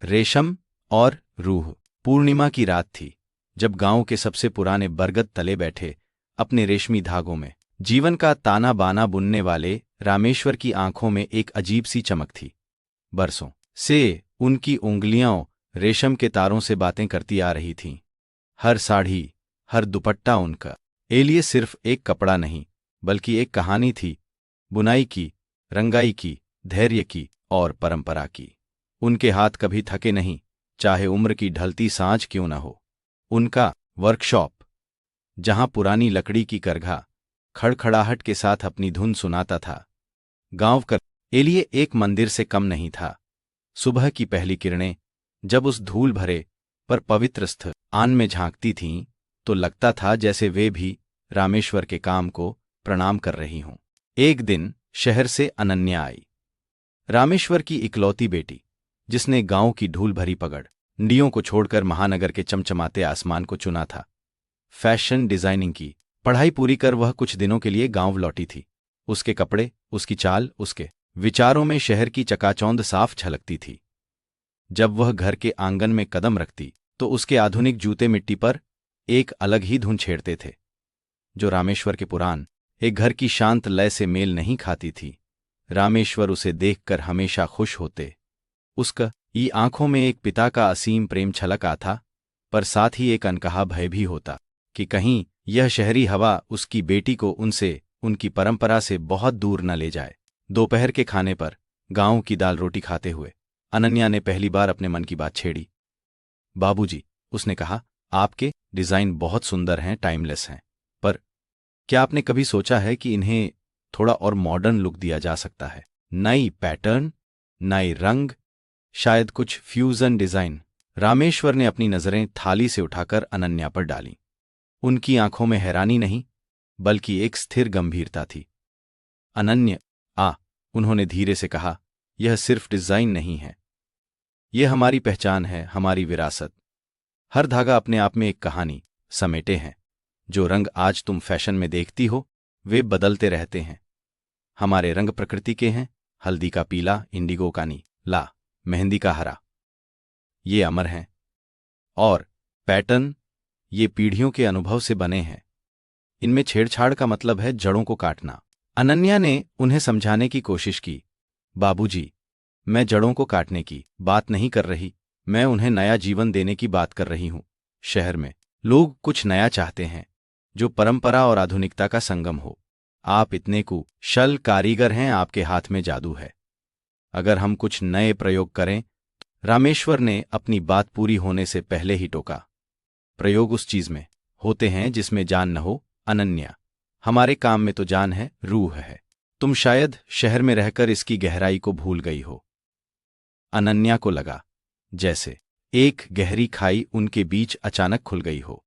रेशम और रूह। पूर्णिमा की रात थी, जब गांव के सबसे पुराने बरगद तले बैठे अपने रेशमी धागों में जीवन का ताना बाना बुनने वाले रामेश्वर की आंखों में एक अजीब सी चमक थी। बरसों से उनकी उंगलियां रेशम के तारों से बातें करती आ रही थीं। हर साड़ी, हर दुपट्टा उनका लिए सिर्फ एक कपड़ा नहीं, बल्कि एक कहानी थी, बुनाई की, रंगाई की, धैर्य की और परंपरा की। उनके हाथ कभी थके नहीं, चाहे उम्र की ढलती सांझ क्यों न हो। उनका वर्कशॉप, जहां पुरानी लकड़ी की करघा खड़खड़ाहट के साथ अपनी धुन सुनाता था, गांव के लिए एक मंदिर से कम नहीं था। सुबह की पहली किरणें जब उस धूल भरे पर पवित्र स्थान में झांकती थीं, तो लगता था जैसे वे भी रामेश्वर के काम को प्रणाम कर रही हों। एक दिन शहर से अनन्या आई, रामेश्वर की इकलौती बेटी, जिसने गांव की धूल भरी पगड़ियों को छोड़कर महानगर के चमचमाते आसमान को चुना था। फैशन डिजाइनिंग की पढ़ाई पूरी कर वह कुछ दिनों के लिए गांव लौटी थी। उसके कपड़े, उसकी चाल, उसके विचारों में शहर की चकाचौंध साफ झलकती थी। जब वह घर के आंगन में कदम रखती, तो उसके आधुनिक जूते मिट्टी पर एक अलग ही धुन छेड़ते थे, जो रामेश्वर के पुरान एक घर की शांत लय से मेल नहीं खाती थी। रामेश्वर उसे देखकर हमेशा खुश होते। उसकी आंखों में एक पिता का असीम प्रेम छलका था, पर साथ ही एक अनकहा भय भी होता कि कहीं यह शहरी हवा उसकी बेटी को उनसे, उनकी परंपरा से बहुत दूर न ले जाए। दोपहर के खाने पर गांव की दाल रोटी खाते हुए अनन्या ने पहली बार अपने मन की बात छेड़ी। बाबूजी, उसने कहा, आपके डिजाइन बहुत सुंदर हैं, टाइमलेस हैं, पर क्या आपने कभी सोचा है कि इन्हें थोड़ा और मॉडर्न लुक दिया जा सकता है? नई पैटर्न, नए रंग, शायद कुछ फ्यूजन डिजाइन। रामेश्वर ने अपनी नजरें थाली से उठाकर अनन्या पर डाली। उनकी आंखों में हैरानी नहीं, बल्कि एक स्थिर गंभीरता थी। अनन्या, उन्होंने धीरे से कहा, यह सिर्फ डिजाइन नहीं है, यह हमारी पहचान है, हमारी विरासत। हर धागा अपने आप में एक कहानी समेटे हैं। जो रंग आज तुम फैशन में देखती हो, वे बदलते रहते हैं। हमारे रंग प्रकृति के हैं, हल्दी का पीला, इंडिगो का नीला, मेहंदी का हरा, ये अमर हैं। और पैटर्न, ये पीढ़ियों के अनुभव से बने हैं। इनमें छेड़छाड़ का मतलब है जड़ों को काटना। अनन्या ने उन्हें समझाने की कोशिश की, बाबूजी, मैं जड़ों को काटने की बात नहीं कर रही, मैं उन्हें नया जीवन देने की बात कर रही हूं। शहर में लोग कुछ नया चाहते हैं, जो परंपरा और आधुनिकता का संगम हो। आप इतने कुशल कारीगर हैं, आपके हाथ में जादू है। अगर हम कुछ नए प्रयोग करें। रामेश्वर ने अपनी बात पूरी होने से पहले ही टोका, प्रयोग उस चीज में होते हैं जिसमें जान न हो। अनन्या, हमारे काम में तो जान है, रूह है। तुम शायद शहर में रहकर इसकी गहराई को भूल गई हो। अनन्या को लगा जैसे एक गहरी खाई उनके बीच अचानक खुल गई हो।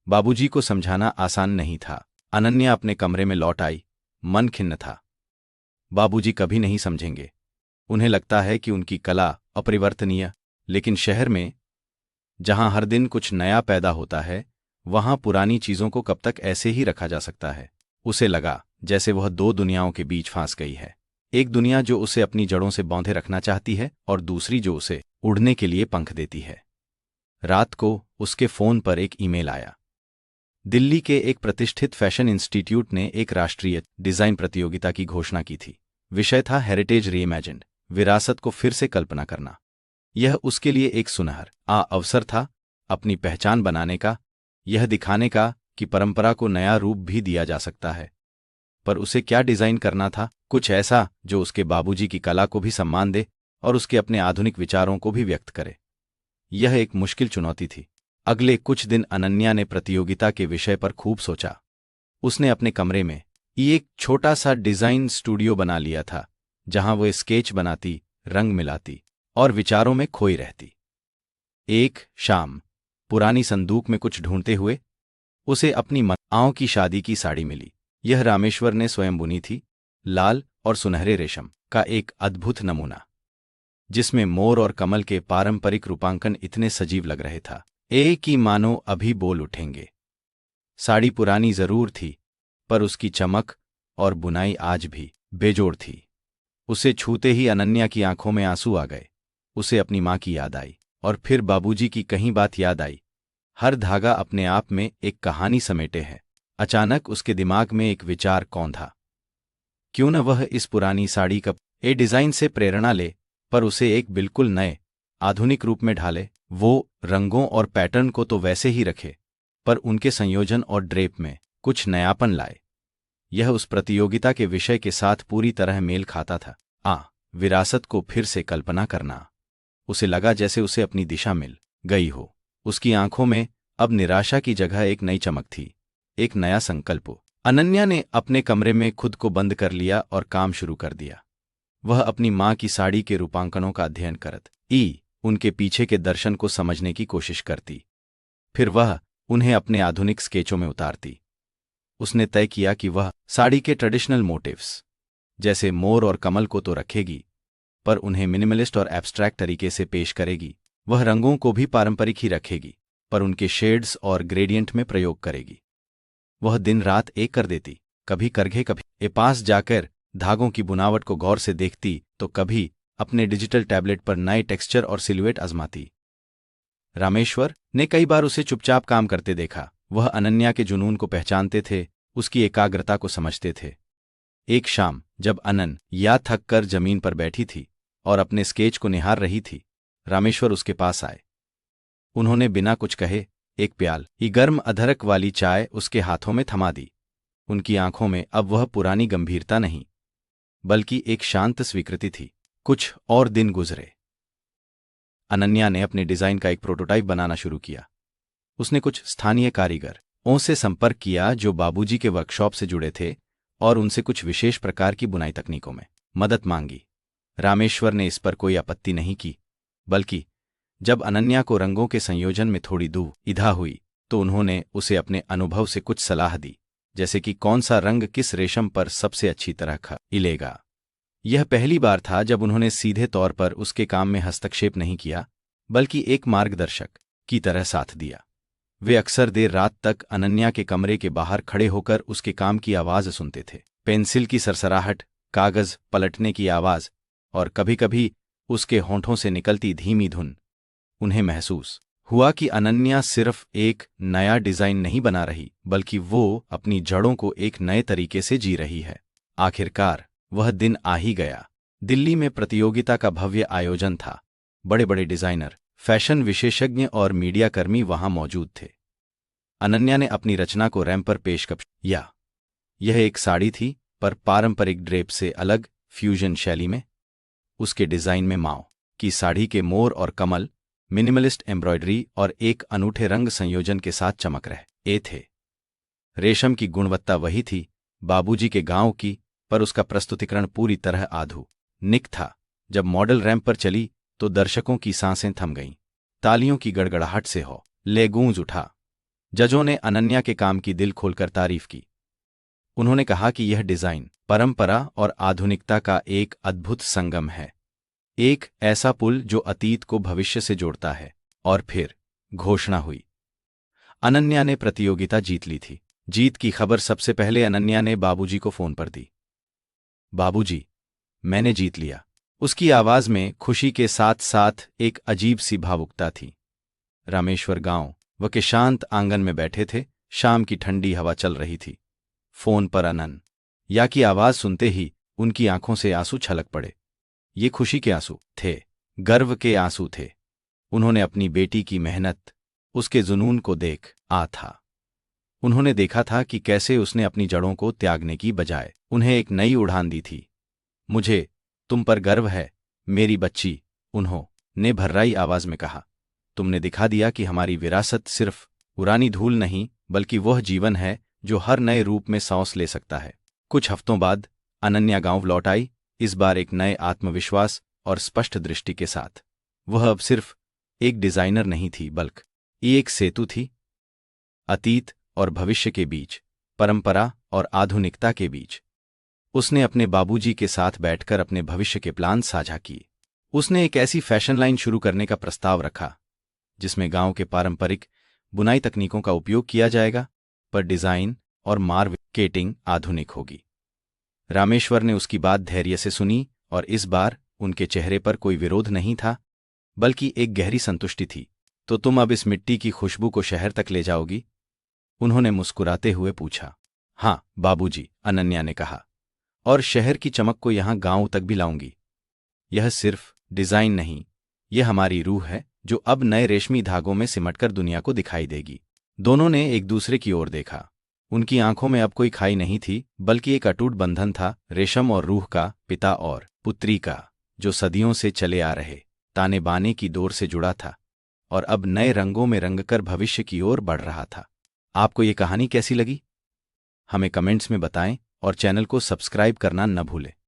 बाबूजी को समझाना आसान नहीं था। अनन्या अपने कमरे में लौट आई, मन खिन्न था। बाबूजी कभी नहीं समझेंगे। उन्हें लगता है कि उनकी कला अपरिवर्तनीय, लेकिन शहर में जहां हर दिन कुछ नया पैदा होता है, वहां पुरानी चीजों को कब तक ऐसे ही रखा जा सकता है। उसे लगा जैसे वह दो दुनियाओं के बीच फांस गई है। एक दुनिया जो उसे अपनी जड़ों से बांधे रखना चाहती है, और दूसरी जो उसे उड़ने के लिए पंख देती है। रात को उसके फोन पर एक ईमेल आया। दिल्ली के एक प्रतिष्ठित फैशन इंस्टीट्यूट ने एक राष्ट्रीय डिजाइन प्रतियोगिता की घोषणा की थी। विषय था हेरिटेज रीइमेजिन्ड, विरासत को फिर से कल्पना करना। यह उसके लिए एक सुनहरा अवसर था, अपनी पहचान बनाने का, यह दिखाने का कि परंपरा को नया रूप भी दिया जा सकता है। पर उसे क्या डिजाइन करना था? कुछ ऐसा जो उसके बाबूजी की कला को भी सम्मान दे और उसके अपने आधुनिक विचारों को भी व्यक्त करे। यह एक मुश्किल चुनौती थी। अगले कुछ दिन अनन्या ने प्रतियोगिता के विषय पर खूब सोचा। उसने अपने कमरे में एक छोटा सा डिजाइन स्टूडियो बना लिया था, जहां वो स्केच बनाती, रंग मिलाती और विचारों में खोई रहती। एक शाम पुरानी संदूक में कुछ ढूंढते हुए उसे अपनी माँ की शादी की साड़ी मिली। यह रामेश्वर ने स्वयं बुनी थी, लाल और सुनहरे रेशम का एक अद्भुत नमूना, जिसमें मोर और कमल के पारंपरिक रूपांकन इतने सजीव लग रहे था कि मानो अभी बोल उठेंगे। साड़ी पुरानी जरूर थी, पर उसकी चमक और बुनाई आज भी बेजोड़ थी। उसे छूते ही अनन्या की आंखों में आंसू आ गए। उसे अपनी माँ की याद आई और फिर बाबूजी की कहीं बात याद आई। हर धागा अपने आप में एक कहानी समेटे है। अचानक उसके दिमाग में एक विचार कौंधा। क्यों न वह इस पुरानी साड़ी का डिजाइन से प्रेरणा ले, पर उसे एक बिल्कुल नए आधुनिक रूप में ढाले। वो रंगों और पैटर्न को तो वैसे ही रखे, पर उनके संयोजन और ड्रेप में कुछ नयापन लाए। यह उस प्रतियोगिता के विषय के साथ पूरी तरह मेल खाता था। विरासत को फिर से कल्पना करना। उसे लगा जैसे उसे अपनी दिशा मिल गई हो। उसकी आंखों में अब निराशा की जगह एक नई चमक थी, एक नया संकल्प। अनन्या ने अपने कमरे में खुद को बंद कर लिया और काम शुरू कर दिया। वह अपनी माँ की साड़ी के रूपांकनों का अध्ययन करत उनके पीछे के दर्शन को समझने की कोशिश करती। फिर वह उन्हें अपने आधुनिक स्केचों में उतारती। उसने तय किया कि वह साड़ी के ट्रेडिशनल मोटिव्स जैसे मोर और कमल को तो रखेगी, पर उन्हें मिनिमलिस्ट और एब्स्ट्रैक्ट तरीके से पेश करेगी। वह रंगों को भी पारंपरिक ही रखेगी, पर उनके शेड्स और ग्रेडियंट में प्रयोग करेगी। वह दिन रात एक कर देती, कभी करघे कभी पास जाकर धागों की बुनावट को गौर से देखती, तो कभी अपने डिजिटल टैबलेट पर नए टेक्सचर और सिलुएट आजमाती। रामेश्वर ने कई बार उसे चुपचाप काम करते देखा। वह अनन्या के जुनून को पहचानते थे, उसकी एकाग्रता को समझते थे। एक शाम जब अनन्या थक कर जमीन पर बैठी थी और अपने स्केच को निहार रही थी, रामेश्वर उसके पास आए। उन्होंने बिना कुछ कहे एक प्याल गर्म अदरक वाली चाय उसके हाथों में थमा दी। उनकी आंखों में अब वह पुरानी गंभीरता नहीं, बल्कि एक शांत स्वीकृति थी। कुछ और दिन गुजरे। अनन्या ने अपने डिजाइन का एक प्रोटोटाइप बनाना शुरू किया। उसने कुछ स्थानीय कारीगरों से संपर्क किया जो बाबूजी के वर्कशॉप से जुड़े थे, और उनसे कुछ विशेष प्रकार की बुनाई तकनीकों में मदद मांगी। रामेश्वर ने इस पर कोई आपत्ति नहीं की, बल्कि जब अनन्या को रंगों के संयोजन में थोड़ी दुविधा हुई, तो उन्होंने उसे अपने अनुभव से कुछ सलाह दी, जैसे कि कौन सा रंग किस रेशम पर सबसे अच्छी तरह खिलेगा। यह पहली बार था जब उन्होंने सीधे तौर पर उसके काम में हस्तक्षेप नहीं किया, बल्कि एक मार्गदर्शक की तरह साथ दिया। वे अक्सर देर रात तक अनन्या के कमरे के बाहर खड़े होकर उसके काम की आवाज सुनते थे। पेंसिल की सरसराहट, कागज पलटने की आवाज और कभी-कभी उसके होंठों से निकलती धीमी धुन। उन्हें महसूस हुआ कि अनन्या सिर्फ एक नया डिजाइन नहीं बना रही, बल्कि वो अपनी जड़ों को एक नए तरीके से जी रही है। आखिरकार वह दिन आ ही गया। दिल्ली में प्रतियोगिता का भव्य आयोजन था। बड़े बड़े डिजाइनर, फैशन विशेषज्ञ और मीडियाकर्मी वहां मौजूद थे। अनन्या ने अपनी रचना को रैंप पर पेश किया। यह एक साड़ी थी, पर पारंपरिक ड्रेप से अलग फ्यूजन शैली में। उसके डिजाइन में माओ की साड़ी के मोर और कमल, मिनिमलिस्ट एम्ब्रॉयडरी और एक अनूठे रंग संयोजन के साथ चमक रहे थे। रेशम की गुणवत्ता वही थी, बाबूजी के गांव की, पर उसका प्रस्तुतिकरण पूरी तरह आधुनिक था। जब मॉडल रैंप पर चली तो दर्शकों की सांसें थम गईं। तालियों की गड़गड़ाहट से ले गूंज उठा। जजों ने अनन्या के काम की दिल खोलकर तारीफ की। उन्होंने कहा कि यह डिजाइन परंपरा और आधुनिकता का एक अद्भुत संगम है, एक ऐसा पुल जो अतीत को भविष्य से जोड़ता है। और फिर घोषणा हुई। अनन्या ने प्रतियोगिता जीत ली थी। जीत की खबर सबसे पहले अनन्या ने बाबूजी को फोन पर दी। बाबूजी, मैंने जीत लिया। उसकी आवाज में खुशी के साथ साथ एक अजीब सी भावुकता थी। रामेश्वर गांव व के शांत आंगन में बैठे थे। शाम की ठंडी हवा चल रही थी। फोन पर अनन्या की आवाज सुनते ही उनकी आंखों से आंसू छलक पड़े। ये खुशी के आंसू थे, गर्व के आंसू थे। उन्होंने अपनी बेटी की मेहनत, उसके जुनून को था। उन्होंने देखा था कि कैसे उसने अपनी जड़ों को त्यागने की बजाय उन्हें एक नई उड़ान दी थी। मुझे तुम पर गर्व है मेरी बच्ची, उन्होंने भर्राई आवाज में कहा। तुमने दिखा दिया कि हमारी विरासत सिर्फ पुरानी धूल नहीं, बल्कि वह जीवन है जो हर नए रूप में सांस ले सकता है। कुछ हफ्तों बाद अनन्या गांव लौट आई, इस बार एक नए आत्मविश्वास और स्पष्ट दृष्टि के साथ। वह अब सिर्फ एक डिजाइनर नहीं थी, बल्कि एक सेतु थी, अतीत और भविष्य के बीच, परंपरा और आधुनिकता के बीच। उसने अपने बाबूजी के साथ बैठकर अपने भविष्य के प्लान साझा किए। उसने एक ऐसी फैशन लाइन शुरू करने का प्रस्ताव रखा जिसमें गांव के पारंपरिक बुनाई तकनीकों का उपयोग किया जाएगा, पर डिजाइन और मार्केटिंग आधुनिक होगी। रामेश्वर ने उसकी बात धैर्य से सुनी, और इस बार उनके चेहरे पर कोई विरोध नहीं था, बल्कि एक गहरी संतुष्टि थी। तो तुम अब इस मिट्टी की खुशबू को शहर तक ले जाओगी? उन्होंने मुस्कुराते हुए पूछा। हाँ बाबूजी, अनन्या ने कहा, और शहर की चमक को यहाँ गांव तक भी लाऊंगी। यह सिर्फ डिजाइन नहीं, यह हमारी रूह है जो अब नए रेशमी धागों में सिमटकर दुनिया को दिखाई देगी। दोनों ने एक दूसरे की ओर देखा। उनकी आंखों में अब कोई खाई नहीं थी, बल्कि एक अटूट बंधन था, रेशम और रूह का, पिता और पुत्री का, जो सदियों से चले आ रहे ताने बाने की डोर से जुड़ा था और अब नए रंगों में रंगकर भविष्य की ओर बढ़ रहा था। आपको ये कहानी कैसी लगी? हमें कमेंट्स में बताएं और चैनल को सब्सक्राइब करना न भूलें।